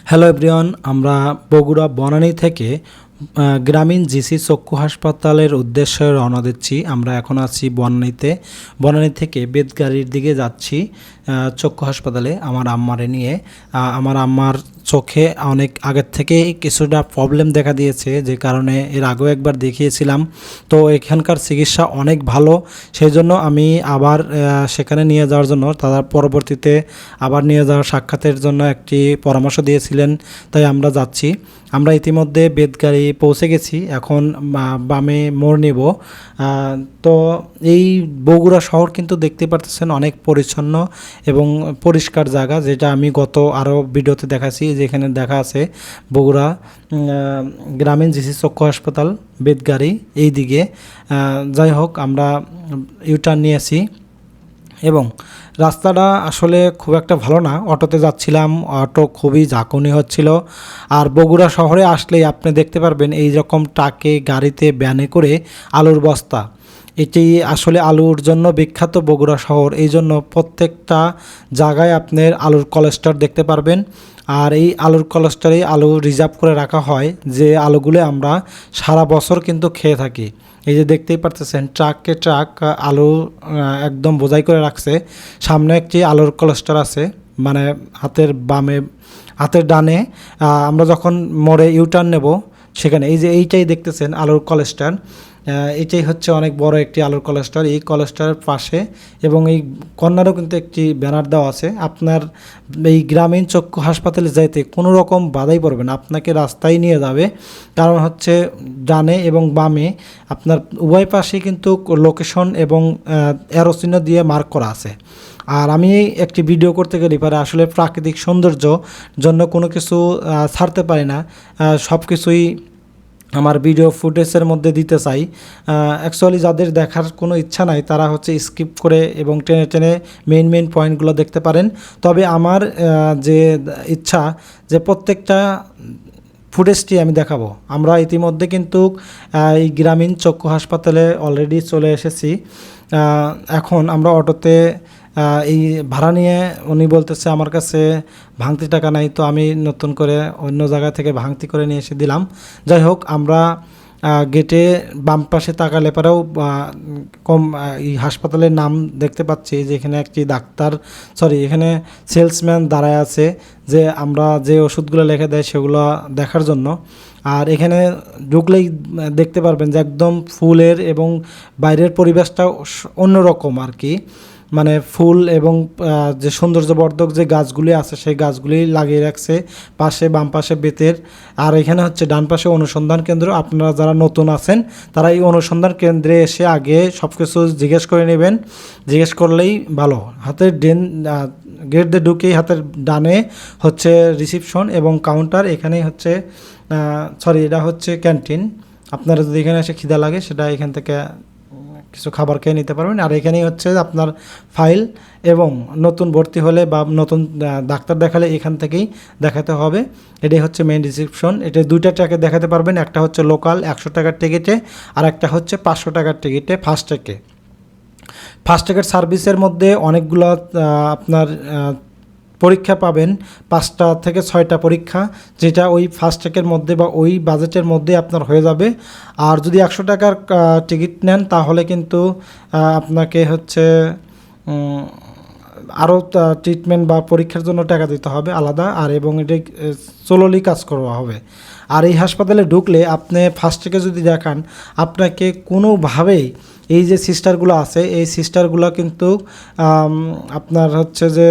Hello everyone, আমরা বগুড়া বনানী থেকে গ্রামীণ জিসি চক্ষু হাসপাতালের উদ্দেশ্যে রওনা দিচ্ছি। আমরা এখন আছি বনানীতে। বনানী থেকে বেতগাড়ির দিকে যাচ্ছি চক্ষু হাসপাতালে আমার আম্মারে নিয়ে। আমার আম্মার চোখে অনেক আগের থেকেই কিছুটা প্রবলেম দেখা দিয়েছে, যে কারণে এর আগেও একবার দেখিয়েছিলাম। তো এখানকার চিকিৎসা অনেক ভালো, সেই জন্য আমি আবার সেখানে নিয়ে যাওয়ার জন্য, তার পরবর্তীতে আবার নিয়ে যাওয়ার সাক্ষাতের জন্য একটি পরামর্শ দিয়েছিলেন, তাই আমরা যাচ্ছি। আমরা ইতিমধ্যে বেতগাড়ি পৌঁছে গেছি, এখন বামে মোড় নেব। তো এই বগুড়া শহর কিন্তু দেখতে পারতেছেন অনেক পরিচ্ছন্ন এবং পরিষ্কার জায়গা, যেটা আমি গত আরও ভিডিওতে দেখাচ্ছি। যেখানে দেখা আছে বগুড়া গ্রামীণ জিসি চক্ষু হাসপাতাল বেতগাড়ি এই দিকে। যাই হোক, আমরা ইউটার্ন নিয়েছি এবং রাস্তাটা আসলে খুব একটা ভালো না। অটোতে যাচ্ছিলাম, অটো খুবই ঝাঁকুনি হচ্ছিল। আর বগুড়া শহরে আসলেই আপনি দেখতে পারবেন এই রকম ট্রাকে, গাড়িতে, ভ্যানে করে আলুর বস্তা। এটি আসলে আলুর জন্য বিখ্যাত বগুড়া শহর, এই জন্য প্রত্যেকটা জায়গায় আপনার আলুর ক্লাস্টার দেখতে পারবেন। আর এই আলুর ক্লাস্টারেই আলু রিজার্ভ করে রাখা হয়, যে আলুগুলো আমরা সারা বছর কিন্তু খেয়ে থাকি। এই যে দেখতেই পারতেছেন ট্রাককে ট্রাক আলু একদম বোঝাই করে রাখছে। সামনে একটি আলুর ক্লাস্টার আছে, মানে হাতের ডানে আমরা যখন মোড়ে ইউটার্ন নেব সেখানে এই যে এইটাই দেখতেছেন আলুর ক্লাস্টার। এটাই হচ্ছে অনেক বড় একটি আলুর ক্লাস্টার। এই ক্লাস্টারের পাশে এবং এই কর্নারেও কিন্তু একটি ব্যানার দেওয়া আছে। আপনার এই গ্রামীণ চক্ষু হাসপাতালে যাইতে কোনো রকম বাধাই পড়বে না, আপনাকে রাস্তায় নিয়ে যাবে। কারণ হচ্ছে ডানে এবং বামে আপনার উভয় পাশেই কিন্তু লোকেশন এবং অ্যারো চিহ্ন দিয়ে মার্ক করা আছে। আর আমি একটি ভিডিও করতে গেলে পারে আসলে প্রাকৃতিক সৌন্দর্য জন্য কোনো কিছু ছাড়তে পারি না, সব কিছুই আমার ভিডিও ফুটেজের মধ্যে দিতে চাই। অ্যাকচুয়ালি যাদের দেখার কোনো ইচ্ছা নাই তারা হচ্ছে স্কিপ করে এবং টেনে টেনে মেইন পয়েন্টগুলো দেখতে পারেন। তবে আমার যে ইচ্ছা যে প্রত্যেকটা ফুটেজটি আমি দেখাবো। আমরা ইতিমধ্যে কিন্তু এই গ্রামীণ চক্ষু হাসপাতালে অলরেডি চলে এসেছি। এখন আমরা অটোতে এই ভাড়া নিয়ে উনি বলতেছে আমার কাছে ভাঙতি টাকা নাই, তো আমি নতুন করে অন্য জায়গা থেকে ভাঙতি করে নিয়ে এসে দিলাম। যাই হোক, আমরা গেটে বাম পাশে তাকালে পরেও এই হাসপাতালের নাম দেখতে পাচ্ছি, যে এখানে একটি এখানে সেলসম্যান দাঁড়ায় আছে, যে আমরা যে ওষুধগুলো লিখে দেয় সেগুলো দেখার জন্য। আর এখানে ঢুকলেই দেখতে পারবেন যে একদম ফুলের এবং বাইরের পরিবেশটা অন্যরকম আর কি, মানে ফুল এবং যে সৌন্দর্যবর্ধক যে গাছগুলি আছে সেই গাছগুলি লাগিয়ে রাখছে পাশে, বাম পাশে বেতের। আর এখানে হচ্ছে ডান পাশে অনুসন্ধান কেন্দ্র। আপনারা যারা নতুন আছেন তারা এই অনুসন্ধান কেন্দ্রে এসে আগে সব কিছু জিজ্ঞেস করে নেবেন, জিজ্ঞেস করলেই ভালো। হাতের গেট দিয়ে ঢুকেই হাতের ডানে হচ্ছে রিসিপশন এবং কাউন্টার, এখানেই হচ্ছে এটা হচ্ছে ক্যান্টিন। আপনারা যদি এখানে এসে খিদা লাগে সেটা এখান থেকে কিছু খাবার খেয়ে নিতে পারবেন। আর এখানেই হচ্ছে আপনার ফাইল, এবং নতুন ভর্তি হলে বা নতুন ডাক্তার দেখালে এখান থেকেই দেখাতে হবে। এটাই হচ্ছে মেইন রিসিপশন। এটা দুইটা ট্র্যাকে দেখাতে পারবেন, একটা হচ্ছে লোকাল 100 টাকার টিকিটে, আর একটা হচ্ছে 500 টাকার টিকিটে ফার্স্ট ট্র্যাকের সার্ভিসের মধ্যে অনেকগুলো আপনার পরীক্ষা পাবেন, 5টা থেকে 6টা পরীক্ষা, যেটা ওই ফার্স্ট ট্র্যাকের মধ্যে বা ওই বাজেটের মধ্যে আপনার হয়ে যাবে। আর যদি 100 টাকার টিকিট নেন তাহলে কিন্তু আপনাকে হচ্ছে আরও ট্রিটমেন্ট বা পরীক্ষার জন্য টাকা দিতে হবে আলাদা, আর এবং এটা চললি কাজ করা হবে। আর এই হাসপাতালে ঢুকলে আপনি ফার্স্ট ট্র্যাকে যদি দেখান, আপনাকে কোনোভাবেই এই যে সিস্টারগুলো আছে এই সিস্টারগুলো কিন্তু আপনার হচ্ছে যে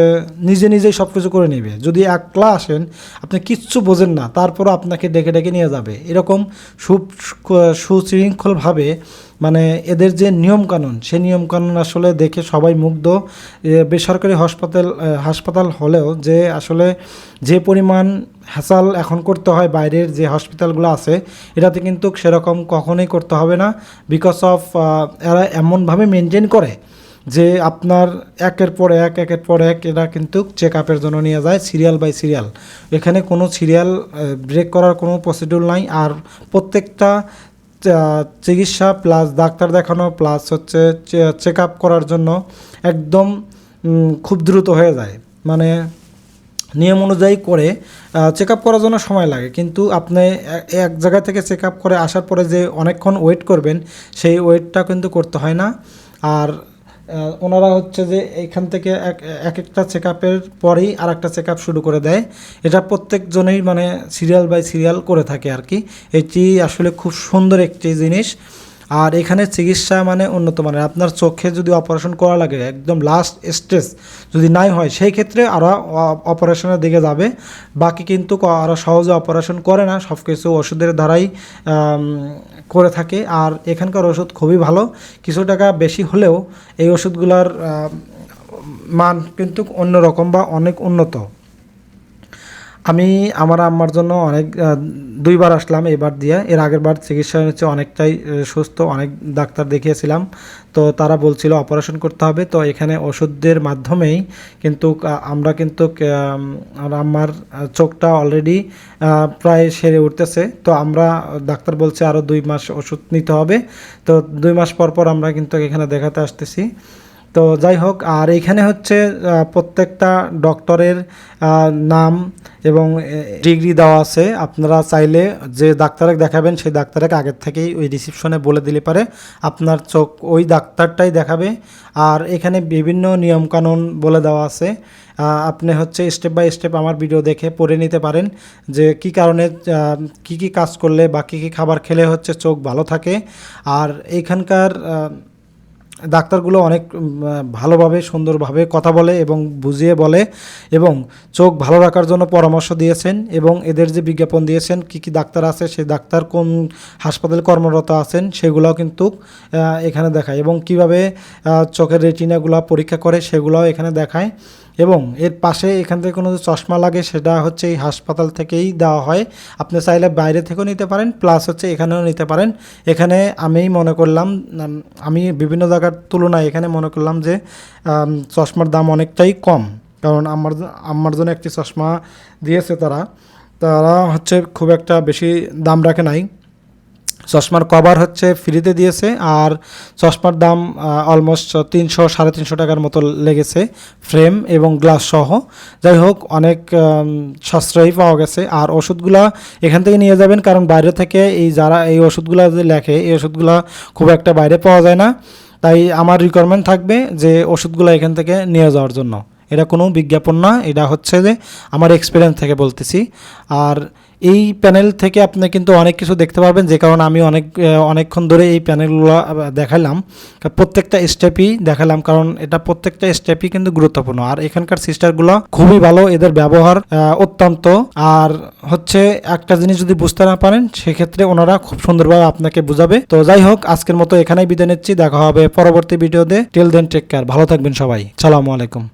নিজেই সব কিছু করে নেবে। যদি একলা আসেন আপনি কিচ্ছু বোঝেন না, তারপরও আপনাকে ডেকে নিয়ে যাবে, এরকম সুশৃঙ্খলভাবে। মানে এদের যে নিয়মকানুন, সেই নিয়মকানুন আসলে দেখে সবাই মুগ্ধ। বেসরকারি হাসপাতাল হলেও যে আসলে যে পরিমাণ হ্যাসাল এখন করতে হয় বাইরের যে হসপিটালগুলো আছে, এটাতে কিন্তু সেরকম কখনোই করতে হবে না। বিকজ অফ এরা এমনভাবে মেনটেন করে যে আপনার একের পর এক এরা কিন্তু চেক আপের জন্য নিয়ে যায় সিরিয়াল বাই সিরিয়াল। এখানে কোনো সিরিয়াল ব্রেক করার কোনো প্রসিডিউর নাই। আর প্রত্যেকটা চিকিৎসা প্লাস ডাক্তার দেখানো প্লাস হচ্ছে চেক আপ করার জন্য একদম খুব দ্রুত হয়ে যায়। মানে নিয়ম অনুযায়ী করে চেক আপ করার জন্য সময় লাগে, কিন্তু আপনি এক জায়গা থেকে চেক আপ করে আসার পরে যে অনেকক্ষণ ওয়েট করবেন সেই ওয়েটটা কিন্তু করতে হয় না। আর ওনারা হচ্ছে যে এইখান থেকে এক একটা চেক আপের পরেই আর একটা চেক আপ শুরু করে দেয়। এটা প্রত্যেকজনেই মানে সিরিয়াল বাই সিরিয়াল করে থাকে আর কি। এটি আসলে খুব সুন্দর একটি জিনিস। আর এখানে চিকিৎসা মানে উন্নত মানের। আপনার চোখে যদি অপারেশন করা লাগে একদম লাস্ট স্টেজ যদি নাই হয়, সেই ক্ষেত্রে আরও অপারেশনের দিকে যাবে। বাকি কিন্তু আরও সহজে অপারেশন করে না, সব কিছু ওষুধের দ্বারাই করে থাকে। আর এখানকার ওষুধ খুবই ভালো, কিছু টাকা বেশি হলেও এই ওষুধগুলোর মান কিন্তু অন্যরকম বা অনেক উন্নত। আমি আমার আম্মার জন্য অনেক 2বার আসলাম এবার দিয়ে। এর আগের বার চিকিৎসা হচ্ছে অনেকটাই সুস্থ, অনেক ডাক্তার দেখিয়েছিলাম, তো তারা বলছিল অপারেশন করতে হবে। তো এখানে ওষুধের মাধ্যমেই কিন্তু আমরা কিন্তু আম্মার চোখটা অলরেডি প্রায় সেরে উঠতেছে। তো আমরা ডাক্তার বলছে আরও 2 মাস ওষুধ নিতে হবে। তো 2 মাস পর পর আমরা কিন্তু এখানে দেখাতে আসতেছি। তো যাই হোক, আর এখানে হচ্ছে প্রত্যেকটা ডক্টরের নাম এবং ডিগ্রি দেওয়া আছে। আপনারা চাইলে যে ডাক্তারে দেখাবেন সেই ডাক্তারকে আগের থেকেই ওই রিসিপশনে বলে দিলে পারে আপনার চোখ ওই ডাক্তারটাই দেখাবে। আর এখানে বিভিন্ন নিয়মকানুন বলে দেওয়া আছে, আপনি হচ্ছে স্টেপ বাই স্টেপ আমার ভিডিও দেখে পড়ে নিতে পারেন যে কী কারণে কী কী কাজ করলে বা কী কী খাবার খেলে হচ্ছে চোখ ভালো থাকে। আর এইখানকার ডাক্তারগুলো অনেক ভালোভাবে সুন্দরভাবে কথা বলে এবং বুঝিয়ে বলে এবং চোখ ভালো রাখার জন্য পরামর্শ দিয়েছেন। এবং এদের যে বিজ্ঞাপন দিয়েছেন কী কী ডাক্তার আছে, সেই ডাক্তার কোন হাসপাতালে কর্মরত আছেন সেগুলোও কিন্তু এখানে দেখায়, এবং কিভাবে চোখের রেটিনাগুলো পরীক্ষা করে সেগুলোও এখানে দেখায়। এবং এর পাশে এখান থেকে কোনো চশমা লাগে সেটা হচ্ছে এই হাসপাতাল থেকেই দেওয়া হয়। আপনি চাইলে বাইরে থেকেও নিতে পারেন, প্লাস হচ্ছে এখানেও নিতে পারেন। এখানে আমি মনে করলাম, আমি বিভিন্ন জায়গার তুলনায় এখানে মনে করলাম যে চশমার দাম অনেকটাই কম, কারণ আমার জন্য একটি চশমা দিয়েছে তারা হচ্ছে খুব একটা বেশি দাম রাখে নাই। চশমার কভার হচ্ছে ফ্রিতে দিয়েছে, আর চশমার দাম অলমোস্ট 300-350 টাকার মতো লেগেছে, ফ্রেম এবং গ্লাস সহ। যাই হোক, অনেক সাশ্রয়ী পাওয়া গেছে। আর ওষুধগুলা এখান থেকে নিয়ে যাবেন, কারণ বাইরে থেকে যারা এই ওষুধগুলা যে লেখে এই ওষুধগুলা খুব একটা বাইরে পাওয়া যায় না। তাই আমার রিকোয়ারমেন্ট থাকবে যে ওষুধগুলো এখান থেকে নিয়ে যাওয়ার জন্য। এটা কোনো বিজ্ঞাপন না, এটা হচ্ছে যে আমার এক্সপিরিয়েন্স থেকে বলতেছি। আর এই প্যানেল থেকে আপনি কিন্তু অনেক কিছু দেখতে পারবেন, যে কারণে আমি অনেকক্ষণ ধরে এই প্যানেলগুলো দেখালাম, প্রত্যেকটা স্টেপই দেখালাম, কারণ এটা প্রত্যেকটা স্টেপই কিন্তু গুরুত্বপূর্ণ। আর এখানকার সিস্টারগুলো খুবই ভালো, এদের ব্যবহার অত্যন্ত। আর হচ্ছে একটা জিনিস যদি বুঝতে না পারেন সেক্ষেত্রে ওনারা খুব সুন্দরভাবে আপনাকে বুঝাবে। তো যাই হোক, আজকের মতো এখানেই বিদায় নিচ্ছি, দেখা হবে পরবর্তী ভিডিওতে। টিল দেন টেক কেয়ার, ভালো থাকবেন সবাই, আসসালামু আলাইকুম।